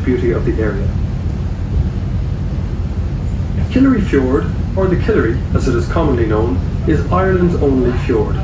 inherent beauty of the area. Killary Fjord, or the Killary as it is commonly known, is Ireland's only fjord.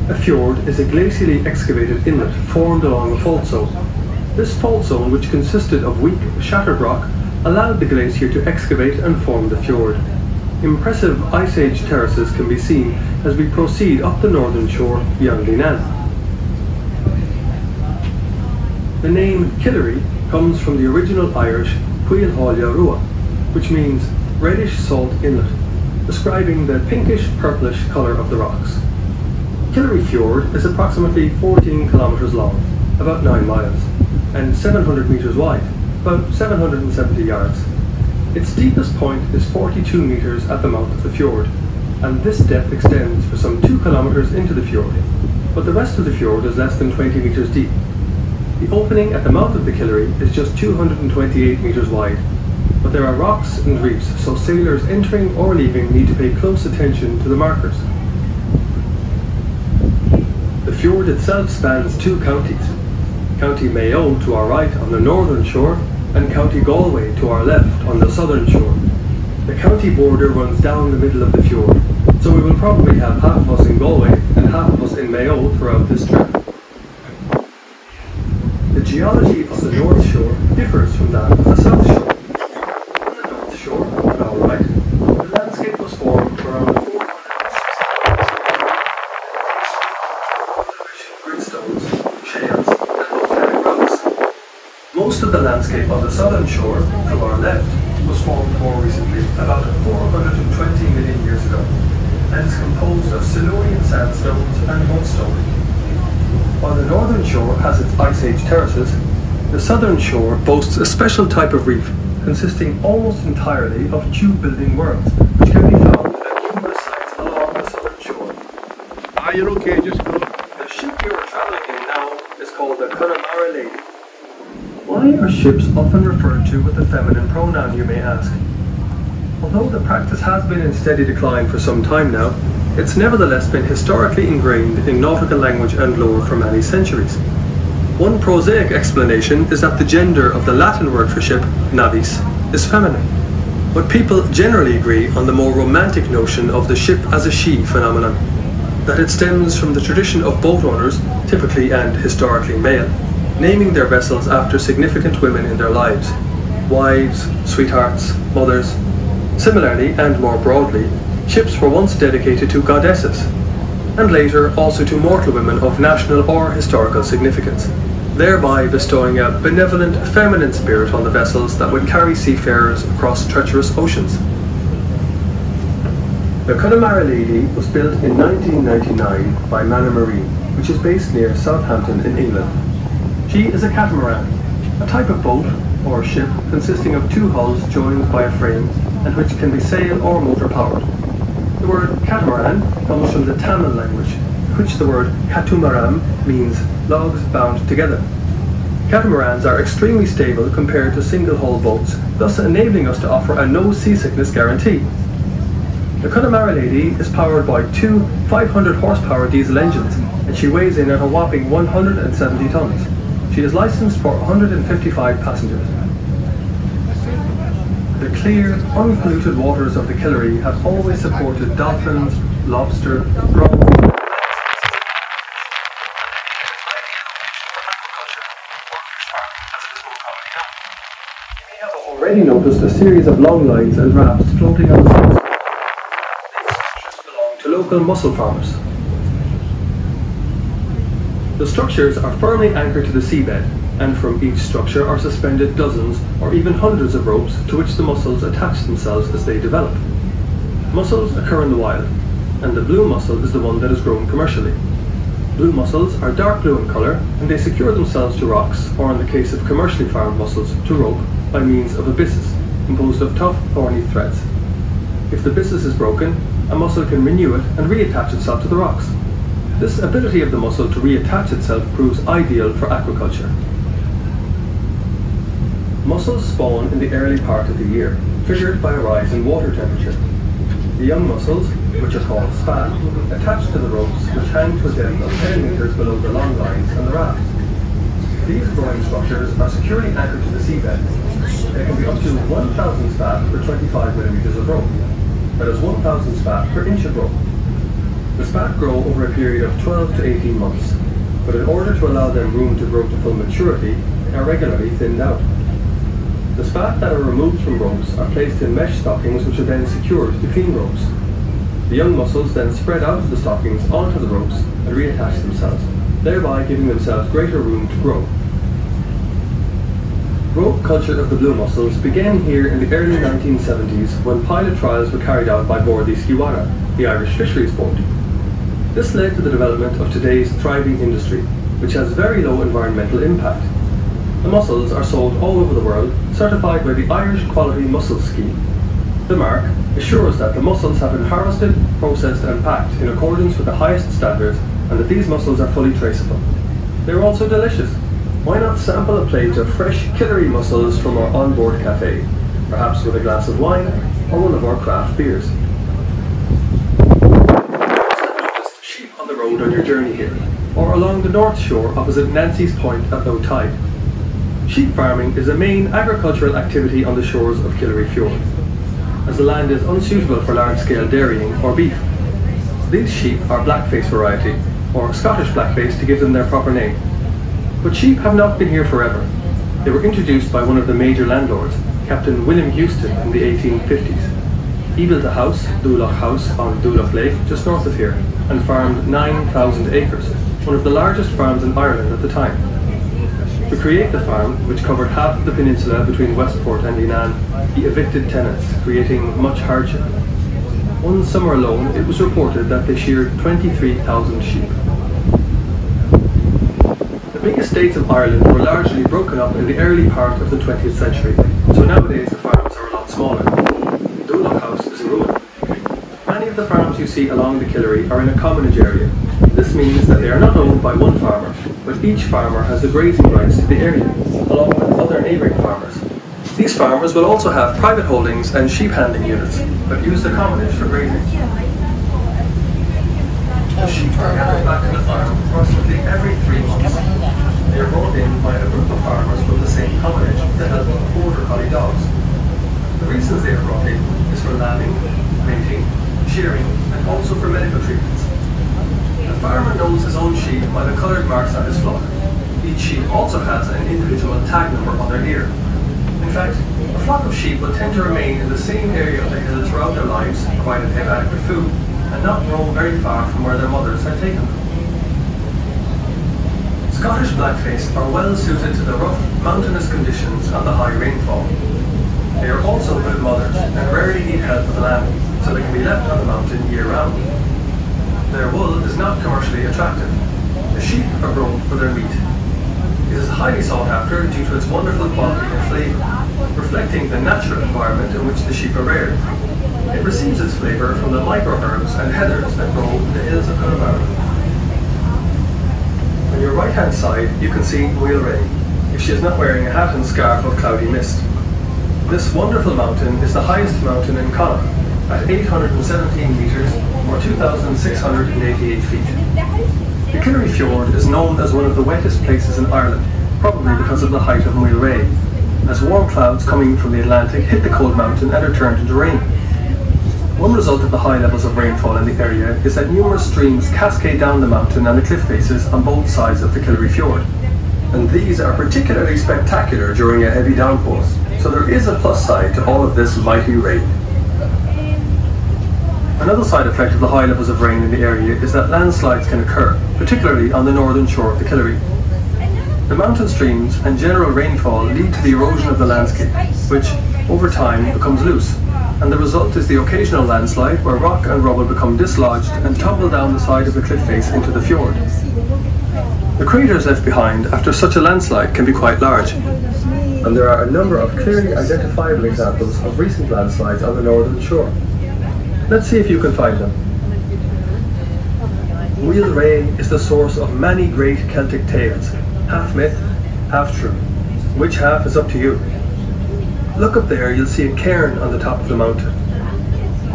A fjord is a glacially excavated inlet formed along a fault zone. This fault zone, which consisted of weak, shattered rock, allowed the glacier to excavate and form the fjord. Impressive Ice Age terraces can be seen as we proceed up the northern shore beyond Annan. The name Killary comes from the original Irish Cuil Hália Rua, which means reddish salt inlet, describing the pinkish-purplish colour of the rocks. Killary Fjord is approximately 14 kilometres long, about 9 miles, and 700 metres wide, about 770 yards. Its deepest point is 42 metres at the mouth of the fjord, and this depth extends for some 2 kilometres into the fjord, but the rest of the fjord is less than 20 metres deep. The opening at the mouth of the Killary is just 228 metres wide, but there are rocks and reefs, so sailors entering or leaving need to pay close attention to the markers. The fjord itself spans 2 counties, County Mayo to our right on the northern shore, and County Galway to our left on the southern shore. The county border runs down the middle of the fjord, so we will probably have half of us in Galway and half of us in Mayo throughout this trip. The geology of the north shore differs from that of the south shore. On the north shore, on our right, the landscape was formed around 460 gritstones, shales, and volcanic rocks. Most of the landscape on the southern shore, to our left, was formed more recently, about 420 million years ago, and is composed of Silurian sandstones and mudstone. While the northern shore has its Ice Age terraces, the southern shore boasts a special type of reef consisting almost entirely of tube-building worms, which can be found at numerous sites along the southern shore. Ah, you're okay, just go. The ship you are travelling in now is called the Connemara Lady. Why are ships often referred to with the feminine pronoun, you may ask? Although the practice has been in steady decline for some time now, it's nevertheless been historically ingrained in nautical language and lore for many centuries. One prosaic explanation is that the gender of the Latin word for ship, navis, is feminine. But people generally agree on the more romantic notion of the ship as a she phenomenon, that it stems from the tradition of boat owners, typically and historically male, naming their vessels after significant women in their lives, wives, sweethearts, mothers. Similarly, and more broadly, ships were once dedicated to goddesses, and later also to mortal women of national or historical significance, thereby bestowing a benevolent feminine spirit on the vessels that would carry seafarers across treacherous oceans. The Connemara Lady was built in 1999 by Manor Marine, which is based near Southampton in England. She is a catamaran, a type of boat or ship consisting of 2 hulls joined by a frame and which can be sail or motor powered. The word catamaran comes from the Tamil language, in which the word katumaram means logs bound together. Catamarans are extremely stable compared to single-hull boats, thus enabling us to offer a no seasickness guarantee. The Connemara Lady is powered by 2 500 horsepower diesel engines, and she weighs in at a whopping 170 tons. She is licensed for 155 passengers. The clear, unpolluted waters of the Killary have always supported dolphins, lobster, prawns, already noticed a series of long lines and rafts floating on the sea. These structures belong to local mussel farmers. The structures are firmly anchored to the seabed, and from each structure are suspended dozens or even hundreds of ropes to which the mussels attach themselves as they develop. Mussels occur in the wild, and the blue mussel is the one that is grown commercially. Blue mussels are dark blue in colour, and they secure themselves to rocks, or in the case of commercially farmed mussels, to rope, by means of a byssus, composed of tough, thorny threads. If the byssus is broken, a mussel can renew it and reattach itself to the rocks. This ability of the mussel to reattach itself proves ideal for aquaculture. Mussels spawn in the early part of the year, triggered by a rise in water temperature. The young mussels, which are called span, attach to the ropes which hang to a depth of 10 metres below the long lines and the rafts. These growing structures are securely anchored to the seabed. They can be up to 1,000 spat per 25 millimeters of rope. That is 1,000 spat per inch of rope. The spat grow over a period of 12 to 18 months, but in order to allow them room to grow to full maturity, they are regularly thinned out. The spat that are removed from ropes are placed in mesh stockings which are then secured to clean ropes. The young mussels then spread out of the stockings onto the ropes and reattach themselves, thereby giving themselves greater room to grow. Rope culture of the blue mussels began here in the early 1970s when pilot trials were carried out by board the Fyord, the Irish fisheries board. This led to the development of today's thriving industry, which has very low environmental impact. The mussels are sold all over the world, certified by the Irish Quality Mussels Scheme. The mark assures that the mussels have been harvested, processed and packed in accordance with the highest standards and that these mussels are fully traceable. They are also delicious. Why not sample a plate of fresh Killary mussels from our onboard cafe, perhaps with a glass of wine or one of our craft beers? Sheep on the road on your journey here, or along the north shore opposite Nancy's Point at low tide. Sheep farming is a main agricultural activity on the shores of Killary Fjord, as the land is unsuitable for large-scale dairying or beef. These sheep are blackface variety, or Scottish blackface to give them their proper name. But sheep have not been here forever. They were introduced by one of the major landlords, Captain William Houston, in the 1850s. He built a house, Dulloch House, on Dulloch Lake, just north of here, and farmed 9,000 acres, one of the largest farms in Ireland at the time. To create the farm, which covered half of the peninsula between Westport and Annan, he evicted tenants, creating much hardship. One summer alone, it was reported that they sheared 23,000 sheep. The big estates of Ireland were largely broken up in the early part of the 20th century, so nowadays the farms are a lot smaller. Dulloch House is in ruin. Many of the farms you see along the Killary are in a commonage area. This means that they are not owned by one farmer, but each farmer has the grazing rights to the area, along with other neighbouring farmers. These farmers will also have private holdings and sheep handling units, but use the commonage for grazing. The sheep are gathered back in the farm approximately every 3 months. They are brought in by a group of farmers from the same commonage that help border collie dogs. The reasons they are brought in is for lambing, mating, shearing, and also for medical treatments. The farmer knows his own sheep by the coloured marks on his flock. Each sheep also has an individual tag number on their ear. In fact, a flock of sheep will tend to remain in the same area of the hill throughout their lives, provided they have adequate food, and not roam very far from where their mothers had taken them. Scottish blackface are well suited to the rough, mountainous conditions and the high rainfall. They are also good mothers and rarely need help with lambing, so they can be left on the mountain year-round. Their wool is not commercially attractive. The sheep are grown for their meat. It is highly sought after due to its wonderful quality and flavour, reflecting the natural environment in which the sheep are reared. It receives its flavour from the micro-herbs and heathers that grow in the hills of Killary. On your right-hand side, you can see Killary, if she is not wearing a hat and scarf of cloudy mist. This wonderful mountain is the highest mountain in Connacht, at 817 metres, or 2,688 feet. The Killary Fjord is known as one of the wettest places in Ireland, probably because of the height of Killary, as warm clouds coming from the Atlantic hit the cold mountain and are turned into rain. One result of the high levels of rainfall in the area is that numerous streams cascade down the mountain and the cliff faces on both sides of the Killary Fjord. And these are particularly spectacular during a heavy downpour, so there is a plus side to all of this mighty rain. Another side effect of the high levels of rain in the area is that landslides can occur, particularly on the northern shore of the Killary. The mountain streams and general rainfall lead to the erosion of the landscape, which, over time, becomes loose, and the result is the occasional landslide where rock and rubble become dislodged and tumble down the side of the cliff face into the fjord. The craters left behind after such a landslide can be quite large, and there are a number of clearly identifiable examples of recent landslides on the northern shore. Let's see if you can find them. Killary is the source of many great Celtic tales, half myth, half true. Which half is up to you. Look up there, you'll see a cairn on the top of the mountain.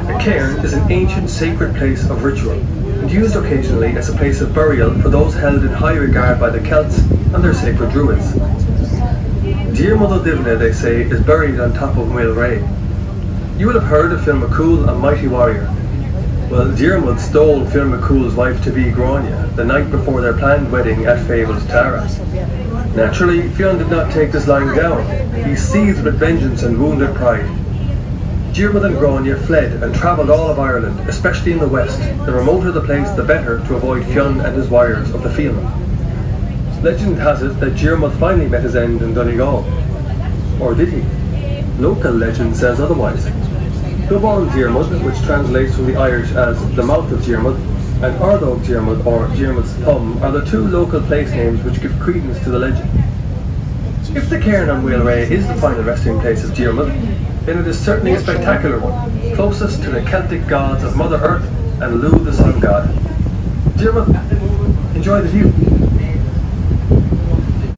A cairn is an ancient sacred place of ritual, and used occasionally as a place of burial for those held in high regard by the Celts and their sacred druids. Diarmuid O'Divna, they say, is buried on top of Muil Ray. You will have heard of Phil McCool, a mighty warrior. Well, Diarmuid stole Phil McCool's wife-to-be Grania the night before their planned wedding at Fable's Tara. Naturally, Fionn did not take this lying down. He seethed with vengeance and wounded pride. Diarmuid and Grania fled and travelled all of Ireland, especially in the west. The remoter the place, the better, to avoid Fionn and his warriors of the Fianna. Legend has it that Diarmuid finally met his end in Donegal. Or did he? Local legend says otherwise. Dubán Diarmuid, which translates from the Irish as the mouth of Diarmuid, and Ardóg Diarmuid, or Diarmuid's thumb, are the two local place names which give credence to the legend. If the cairn on Muil Ray is the final resting place of Diarmuid, then it is certainly a spectacular one, closest to the Celtic gods of Mother Earth and Lugh the Sun God. Diarmuid, enjoy the view.